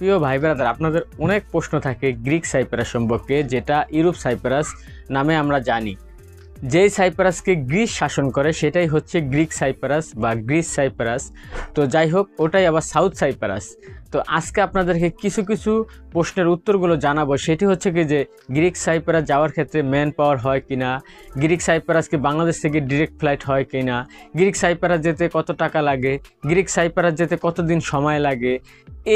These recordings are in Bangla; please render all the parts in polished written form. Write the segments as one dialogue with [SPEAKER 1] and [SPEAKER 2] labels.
[SPEAKER 1] প্রিয় ভাই ব্রাদার, আপনাদের অনেক প্রশ্ন থাকে গ্রিক সাইপ্রাস সম্পর্কে, যেটা ইউরোপ সাইপ্রাস নামে আমরা জানি। যেই সাইপ্রাসকে গ্রিস শাসন করে সেটাই হচ্ছে গ্রিক সাইপ্রাস বা গ্রিস সাইপ্রাস। তো যাই হোক, ওটাই আবার সাউথ সাইপ্রাস। তো আজকে আপনাদেরকে কিছু কিছু প্রশ্নের উত্তরগুলো জানাবো। সেটি হচ্ছে কি যে গ্রিক সাইপ্রাস যাওয়ার ক্ষেত্রে ম্যান পাওয়ার হয় কি না, গ্রিক সাইপ্রাসকে বাংলাদেশ থেকে ডিরেক্ট ফ্লাইট হয় কি না, গ্রিক সাইপ্রাস যেতে কত টাকা লাগে, গ্রিক সাইপ্রাস যেতে কতদিন সময় লাগে,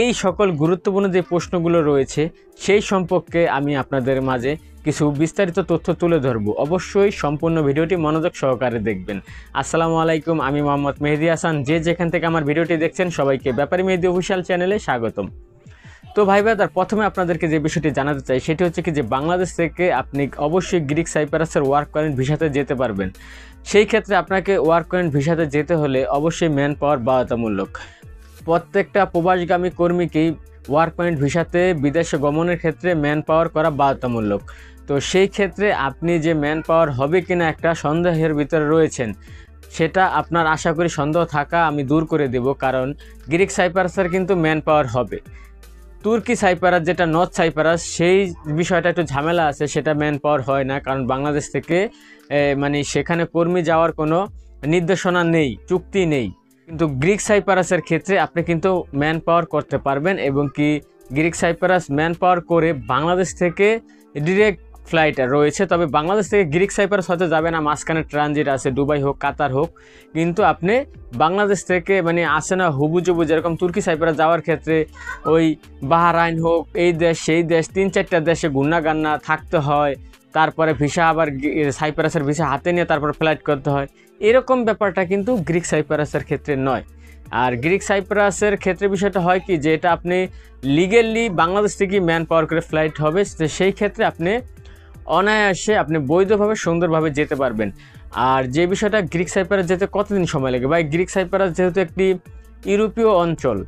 [SPEAKER 1] এই সকল গুরুত্বপূর্ণ যে প্রশ্নগুলো রয়েছে সেই সম্পর্কে আমি আপনাদের মাঝে কিছু বিস্তারিত তথ্য তুলে ধরবো। অবশ্যই সম্পূর্ণ ভিডিওটি মনোযোগ সহকারে দেখবেন। আসসালামু আলাইকুম, আমি মোহাম্মদ মেহেদি হাসান। যে যেখান থেকে আমার ভিডিওটি দেখছেন সবাইকে ব্যাপারী মেহেদি অফিসিয়াল চ্যানেলে স্বাগতম। তো ভাই ব্রাদার, প্রথমে আপনাদেরকে যে বিষয়টি জানাতে চাই সেটি হচ্ছে কি যে বাংলাদেশ থেকে আপনি অবশ্যই গ্রিক সাইপ্রাসের ওয়ার্ক পারমিট ভিসাতে যেতে পারবেন। সেই ক্ষেত্রে আপনাকে ওয়ার্ক পারমিট ভিসাতে যেতে হলে অবশ্যই ম্যান পাওয়ার বাধ্যতামূলক। প্রত্যেকটা প্রবাসগামী কর্মীকেই ওয়ার্ক পারমিট ভিসাতে বিদেশে গমনের ক্ষেত্রে ম্যান পাওয়ার করা বাধ্যতামূলক। তো সেই ক্ষেত্রে আপনি যে ম্যান পাওয়ার হবে কিনা একটা সন্দেহের ভিতরে রয়েছেন, সেটা আপনার আশা করি সন্দেহ থাকা আমি দূর করে দেব। কারণ গ্রিক সাইপ্রাসের কিন্তু ম্যান পাওয়ার হবে। তুর্কি সাইপ্রাস যেটা নর্থ সাইপ্রাস, সেই বিষয়টা একটু ঝামেলা আছে, সেটা ম্যান পাওয়ার হয় না। কারণ বাংলাদেশ থেকে সেখানে কর্মী যাওয়ার কোনো নির্দেশনা নেই, চুক্তি নেই। কিন্তু গ্রিক সাইপ্রাসের ক্ষেত্রে আপনি কিন্তু ম্যান পাওয়ার করতে পারবেন, এবং কি গ্রিক সাইপ্রাস ম্যান পাওয়ার করে বাংলাদেশ থেকে ডিরেক্ট ফ্লাইট রয়েছে। তবে বাংলাদেশ থেকে গ্রিক সাইপ্রাস হয়তো যাবে না, মাঝখানে ট্রানজিট আছে, দুবাই হোক কাতার হোক। কিন্তু আপনি বাংলাদেশ থেকে আসে না হুবুজুবু, যেরকম তুর্কি সাইপ্রাস যাওয়ার ক্ষেত্রে ওই বাহরাইন হোক, এই দেশ সেই দেশ, 3-4টা দেশে গুন্না থাকতে হয়। তারপরে ভিসা, আবার সাইপ্রাসের ভিসা হাতে নিয়ে তারপর ফ্লাইট করতে হয়। এরকম ব্যাপারটা কিন্তু গ্রিক সাইপ্রাসের ক্ষেত্রে নয়। আর গ্রিক সাইপ্রাসের ক্ষেত্রে বিষয়টা হয় কি যে এটা আপনি লিগেলি বাংলাদেশ থেকে ম্যান পাওয়ার করে ফ্লাইট হবে। সেই ক্ষেত্রে আপনি অনায়াসে আপনি বৈধভাবে সুন্দরভাবে যেতে পারবেন। আর যে বিষয়টা গ্রিক সাইপ্রাস যেতে কতদিন সময় লাগে, বা গ্রিক সাইপ্রাস যেহেতু একটি ইউরোপীয় অঞ্চল,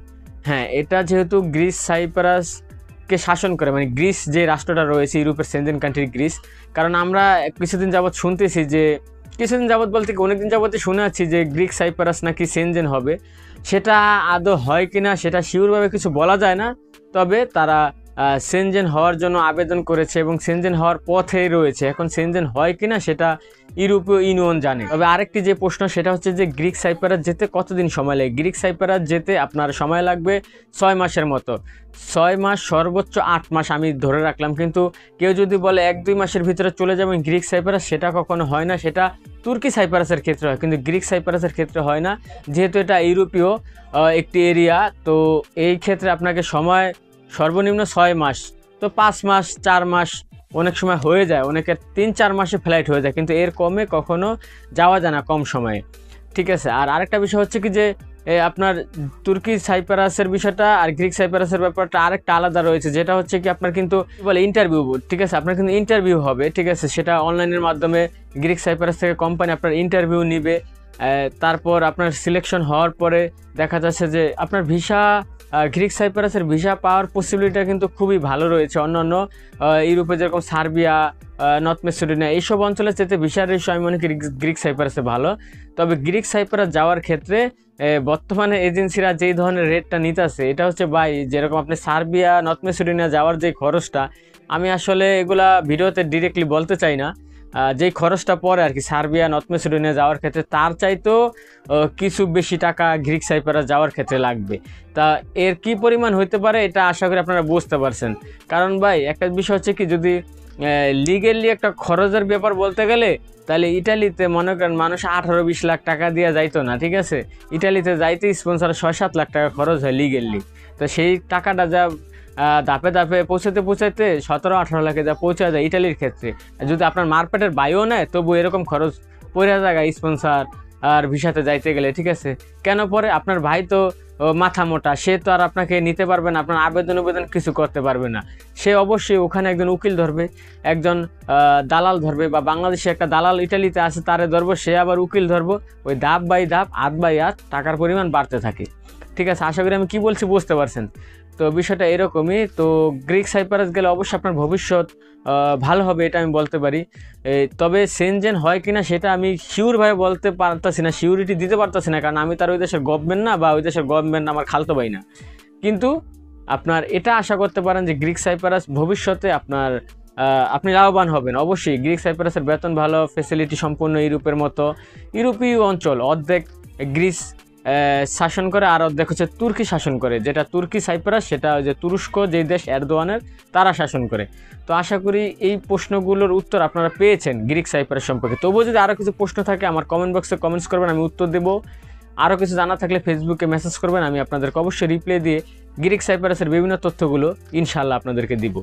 [SPEAKER 1] হ্যাঁ, এটা যেহেতু গ্রিস সাইপ্রাসকে শাসন করে, গ্রিস যে রাষ্ট্রটা রয়েছে ইউরোপের সেনজেন কান্ট্রি গ্রিস। কারণ আমরা কিছুদিন যাবৎ শুনতেছি যে, কিছুদিন যাবৎ বলতে অনেকদিন যাবতই শুনে আছি যে গ্রিক সাইপ্রাস নাকি সেনজেন হবে। সেটা আদৌ হয় কিনা সেটা শিওরভাবে কিছু বলা যায় না। তবে তারা সেনজেন হওয়ার জন্য আবেদন করেছে এবং সেনজেন হওয়ার পথেই রয়েছে। এখন সেনজেন হয় কিনা সেটা ইউরোপীয় ইউনিয়ন জানে। তবে আরেকটি যে প্রশ্ন সেটা হচ্ছে যে গ্রিক সাইপ্রাস যেতে কতদিন সময় লাগে। গ্রিক সাইপ্রাস যেতে আপনার সময় লাগবে 6 মাসের মতো। 6 মাস, সর্বোচ্চ 8 মাস আমি ধরে রাখলাম। কিন্তু কেউ যদি বলে 1-2 মাসের ভিতরে চলে যাবেন গ্রিক সাইপ্রাস, সেটা কখনো হয় না। সেটা তুর্কি সাইপ্রাসের ক্ষেত্রে হয়, কিন্তু গ্রিক সাইপ্রাসের ক্ষেত্রে হয় না, যেহেতু এটা ইউরোপীয় একটি এরিয়া। তো এই ক্ষেত্রে আপনাকে সময় সর্বনিম্ন 6 মাস, তো 5 মাস 4 মাস অনেক সময় হয়ে যায়, অনেকের 3-4 মাসে ফ্লাইট হয়ে যায়, কিন্তু এর কমে কখনো যাওয়া যায় না কম সময়ে। ঠিক আছে। আর আরেকটা বিষয় হচ্ছে কি যে আপনার তুর্কি সাইপ্রাসের বিষয়টা আর গ্রিক সাইপ্রাসের ব্যাপারটা আরেকটা আলাদা রয়েছে, যেটা হচ্ছে কি আপনার কিন্তু বলে ইন্টারভিউ। ঠিক আছে, আপনার কিন্তু ইন্টারভিউ হবে। ঠিক আছে, সেটা অনলাইনের মাধ্যমে গ্রিক সাইপ্রাস থেকে কোম্পানি আপনার ইন্টারভিউ নিবে। তারপর আপনার সিলেকশন হওয়ার পরে দেখা যাচ্ছে যে আপনার ভিসা, গ্রিক সাইপ্রাসের ভিসা পাওয়ার পসিবিলিটিটা কিন্তু খুবই ভালো রয়েছে। অন্যান্য ইউরোপে যেরকম সার্বিয়া, নর্থ মেসিডোনিয়া, এইসব অঞ্চলে যেতে ভিসার রেশিও আমি মনে করি গ্রিক সাইপ্রাসে ভালো। তবে গ্রিক সাইপ্রাস যাওয়ার ক্ষেত্রে বর্তমানে এজেন্সিরা যেই ধরনের রেটটা নিতেছে, এটা হচ্ছে ভাই, যেরকম আপনি সার্বিয়া, নর্থ মেসিডোনিয়া যাওয়ার যে খরচটা, আমি আসলে এগুলা ভিডিওতে ডিরেক্টলি বলতে চাই না। যেই খরচটা পড়ে আর কি সার্বিয়া, নর্থ মেসিডোনিয়া যাওয়ার ক্ষেত্রে, তার চাইতেও কিছু বেশি টাকা গ্রিক সাইপ্রাস যাওয়ার ক্ষেত্রে লাগবে। তা এর কি পরিমাণ হইতে পারে এটা আশা করি আপনারা বুঝতে পারছেন। কারণ ভাই একটা বিষয় হচ্ছে কি, যদি লিগেলি একটা খরচের ব্যাপার বলতে গেলে, তাহলে ইটালিতে মনে করেন মানুষ 18-20 লাখ টাকা দিয়ে যাইতো না। ঠিক আছে, ইটালিতে যাইতে স্পন্সর 6-7 লাখ টাকা খরচ হয় লিগেলি। তো সেই টাকাটা যা ধাপে ধাপে পৌঁছাতে 17-18 লাখে যা পৌঁছা যায় ইটালির ক্ষেত্রে, যদি আপনার মারপেটের বাইও নেয় তবু এরকম খরচ পড়ে যায় স্পন্সর আর ভিসাতে যাইতে গেলে। ঠিক আছে, কেন পরে আপনার ভাই তো মাথা মোটা, সে তো আর আপনাকে নিতে পারবে না, আপনার আবেদন কিছু করতে পারবে না। সে অবশ্যই ওখানে একজন উকিল ধরবে, একজন দালাল ধরবে, বা বাংলাদেশে একটা দালাল ইটালিতে আছে তারে ধরবো, সে আবার উকিল ধরবো। ওই ধাপ বাই ধাপ, হাত বাই হাত টাকার পরিমাণ বাড়তে থাকে। ঠিক আছে, আশা করি আমি কি বলছি বুঝতে পারছেন। তো বিষয়টা এরকমই। তো গ্রিক সাইপ্রাস গেলে অবশ্যই আপনার ভবিষ্যৎ ভালো হবে, এটা আমি বলতে পারি। তবে সেনজেন হয় কিনা সেটা আমি শিওরভাবে বলতে পারতেছি না, সিউরিটি দিতে পারতেছি না, কারণ আমি তার ওই দেশের গভর্নমেন্ট না, বা ওই দেশের গভর্নমেন্ট আমার খালতো ভাই না। কিন্তু আপনার এটা আশা করতে পারেন যে গ্রিক সাইপ্রাস ভবিষ্যতে আপনি লাভবান হবেন। অবশ্যই গ্রিক সাইপ্রাসের বেতন ভালো, ফ্যাসিলিটি সম্পূর্ণ ইউরোপের মতো। ইউরোপীয় অঞ্চল অর্ধেক গ্রিস শাসন করে, আর অর্ধেক হচ্ছে তুর্কি শাসন করে। যেটা তুর্কি সাইপ্রাস সেটা যে তুরস্ক যেই দেশ এরদোয়ানের, তারা শাসন করে। তো আশা করি এই প্রশ্নগুলোর উত্তর আপনারা পেয়েছেন গ্রিক সাইপ্রাস সম্পর্কে। তবুও যদি আরও কিছু প্রশ্ন থাকে আমার কমেন্ট বক্সে কমেন্টস করবেন, আমি উত্তর দেবো। আরও কিছু জানা থাকলে ফেসবুকে মেসেজ করবেন, আমি আপনাদেরকে অবশ্যই রিপ্লাই দিয়ে গ্রিক সাইপ্রাসের বিভিন্ন তথ্যগুলো ইনশাআল্লাহ আপনাদেরকে দিব।